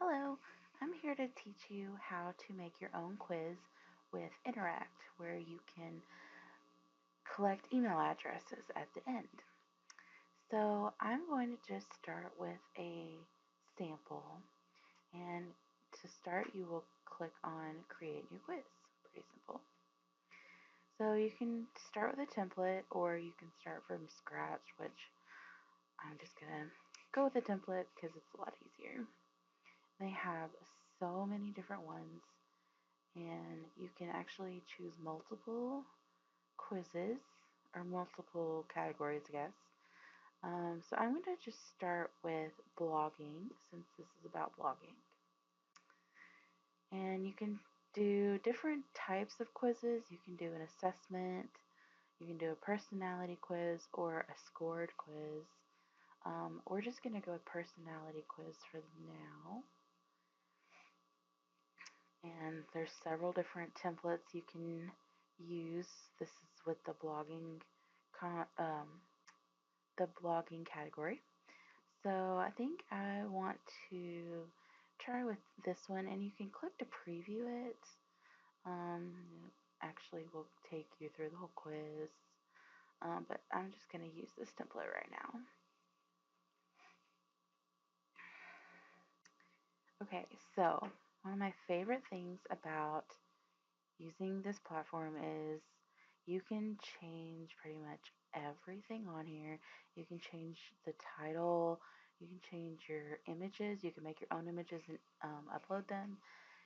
Hello, I'm here to teach you how to make your own quiz with Interact, where you can collect email addresses at the end. So I'm going to just start with a sample, and to start, you will click on Create New Quiz. Pretty simple. So you can start with a template, or you can start from scratch, which I'm just gonna go with a template because it's a lot easier. They have so many different ones, and you can actually choose multiple quizzes or multiple categories, I guess. So I'm going to just start with blogging since this is about blogging. And you can do different types of quizzes. You can do an assessment, you can do a personality quiz, or a scored quiz. We're just going to go with personality quiz for now. And there's several different templates you can use. This is with con- um, the blogging category. So I think I want to try with this one, and you can click to preview it. Um, Actually, will take you through the whole quiz, but I'm just going to use this template right now. Okay, so one of my favorite things about using this platform is you can change pretty much everything on here. You can change the title, you can change your images, you can make your own images and upload them.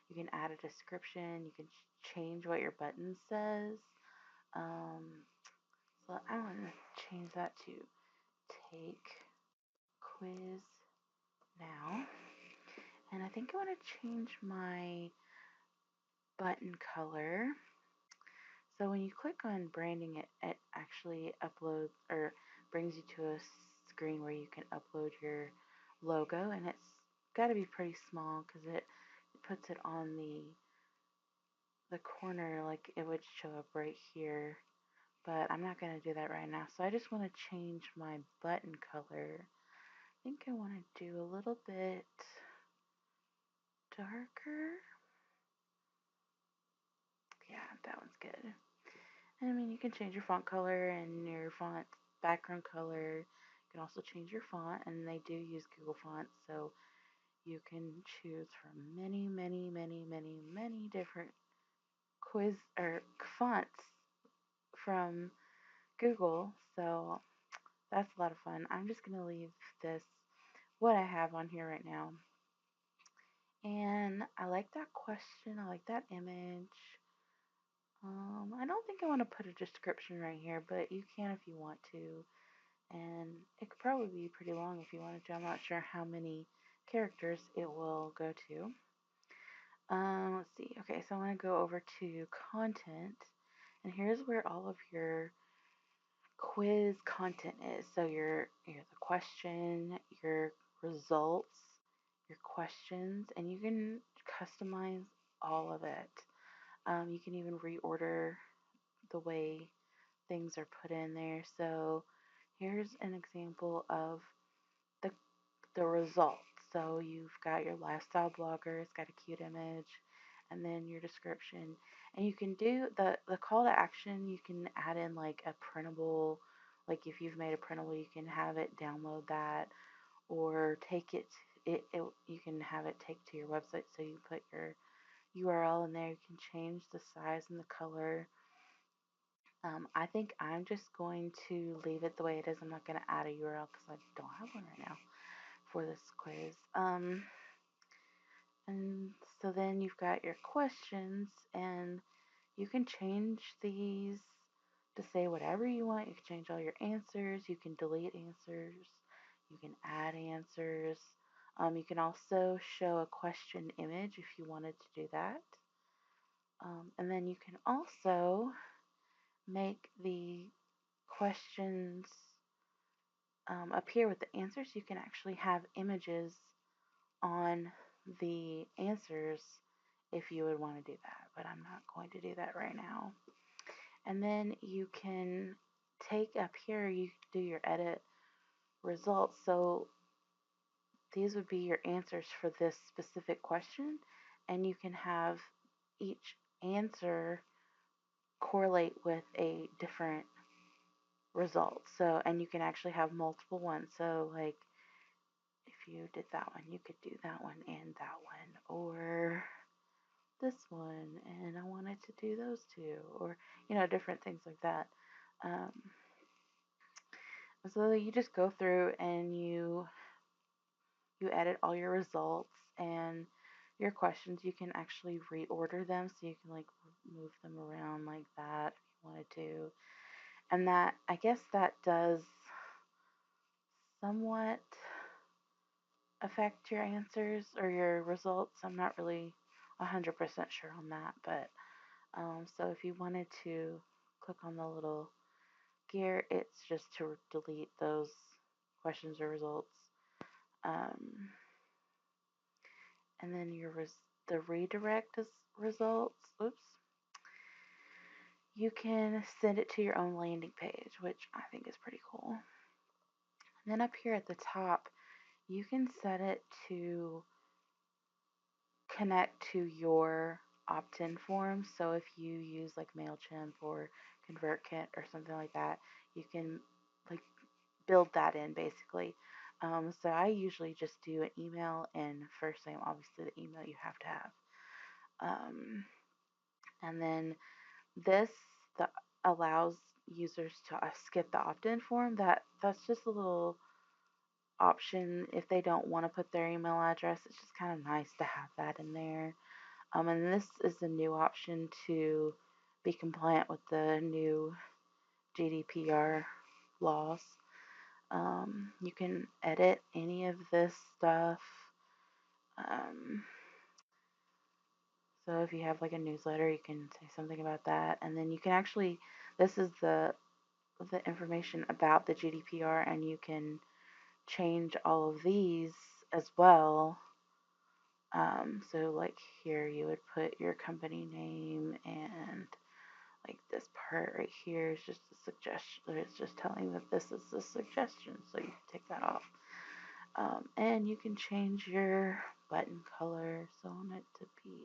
You can add a description, you can change what your button says. Um, so I want to change that to take quiz now. And I think I want to change my button color. So when you click on branding, it actually uploads or brings you to a screen where you can upload your logo, and it's got to be pretty small because it puts it on the corner like it would show up right here. But I'm not going to do that right now. So I just want to change my button color. I think I want to do a little bit darker. Yeah, that one's good. And I mean, you can change your font color and your font background color. You can also change your font, and they do use Google Fonts, so you can choose from many, many, many, many, many different quiz or fonts from Google. So that's a lot of fun. I'm just gonna leave this what I have on here right now. And I like that question. I like that image. I don't think I want to put a description right here, but you can if you want to. And it could probably be pretty long if you wanted to. I'm not sure how many characters it will go to. Let's see. Okay, so I want to go over to content, and here's where all of your quiz content is. So your the question, your results, your questions, and you can customize all of it. You can even reorder the way things are put in there. So here's an example of the the results. So you've got your lifestyle blogger, it's got a cute image, and then your description. And you can do the call to action, you can add in like a printable, like if you've made a printable, you can have it download that or take it you can have it take to your website so you put your URL in there. You can change the size and the color. I think I'm just going to leave it the way it is. I'm not going to add a URL because I don't have one right now for this quiz. And so then you've got your questions, and you can change these to say whatever you want. You can change all your answers. You can delete answers. You can add answers. You can also show a question image if you wanted to do that. And then you can also make the questions up here with the answers. You can actually have images on the answers if you would want to do that, but I'm not going to do that right now. And then you can take up here, you do your edit results. So these would be your answers for this specific question, and you can have each answer correlate with a different result. So, and you can actually have multiple ones. So, like, if you did that one, you could do that one and that one, or this one, and I wanted to do those two, or, different things like that. Um, so you just go through and you edit all your results and your questions. You can actually reorder them, so you can like move them around like that if you wanted to. And that, I guess that does somewhat affect your answers or your results. I'm not really 100% sure on that, but so if you wanted to click on the little gear, it's just to delete those questions or results. Um, and then the redirect results. Oops. You can send it to your own landing page, which I think is pretty cool. And then up here at the top, you can set it to connect to your opt-in form. So if you use like MailChimp or ConvertKit or something like that, you can like build that in basically. So I usually just do an email and first name, obviously the email you have to have. And then this the, allows users to skip the opt-in form. That's just a little option if they don't want to put their email address. It's just kind of nice to have that in there. And this is a new option to be compliant with the new GDPR laws. You can edit any of this stuff. Um, so if you have like a newsletter, you can say something about that, and then you can actually. This is the information about the GDPR, and you can change all of these as well. So like here, you would put your company name, and like this part right here is just a suggestion. It's just telling that this is a suggestion, so you can take that off. And you can change your button color, so I want it to be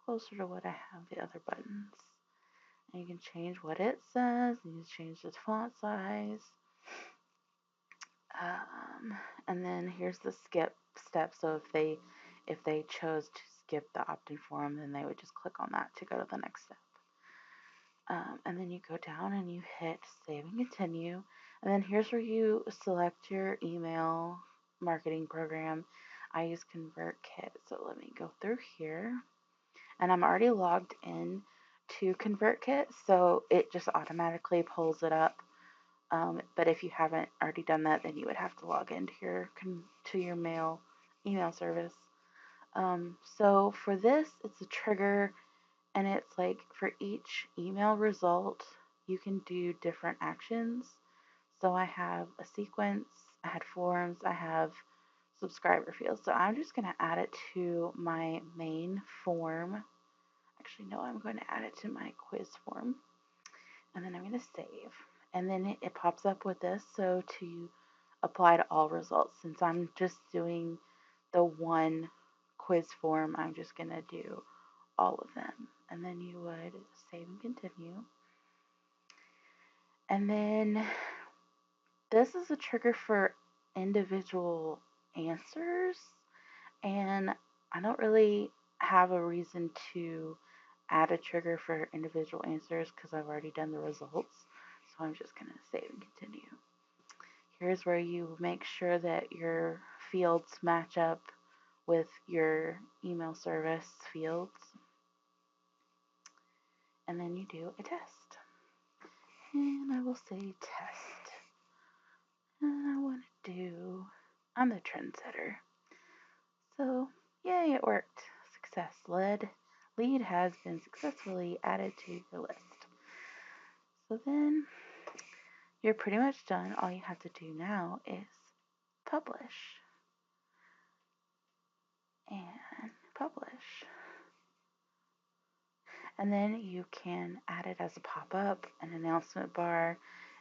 closer to what I have the other buttons. And you can change what it says, and you can change the font size. And then here's the skip step. So if they chose to skip the opt-in form, then they would just click on that to go to the next step. And then you go down and you hit save and continue. And then here's where you select your email marketing program. I use ConvertKit, so let me go through here. And I'm already logged in to ConvertKit, so it just automatically pulls it up. But if you haven't already done that, then you would have to log into your email service. So for this, it's a trigger, and it's like for each email result, you can do different actions. So I have a sequence, I had forms, I have subscriber fields. So I'm just going to add it to my main form. Actually, no, I'm going to add it to my quiz form. And then I'm going to save. And then it pops up with this. So to apply to all results, since I'm just doing the one quiz form, I'm just going to do all of them. And then you would save and continue. And then this is a trigger for individual answers. And I don't really have a reason to add a trigger for individual answers because I've already done the results. So I'm just going to save and continue. Here's where you make sure that your fields match up with your email service fields. And then you do a test. And I will say test. And I want to do, I'm the trendsetter. So, yay, it worked. Success. Lead has been successfully added to your list. So then you're pretty much done. All you have to do now is publish. And publish. And then you can add it as a pop-up, an announcement bar,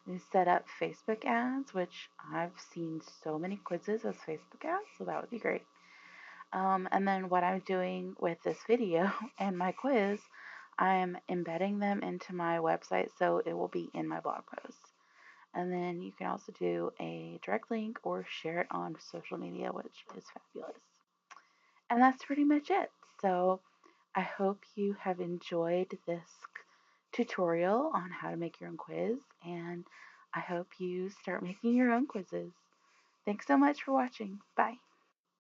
You set up Facebook ads, which I've seen so many quizzes as Facebook ads, so that would be great. And then what I'm doing with this video and my quiz, I'm embedding them into my website so it will be in my blog post. And then you can also do a direct link or share it on social media, which is fabulous. And that's pretty much it. So I hope you have enjoyed this tutorial on how to make your own quiz, and I hope you start making your own quizzes. Thanks so much for watching. Bye.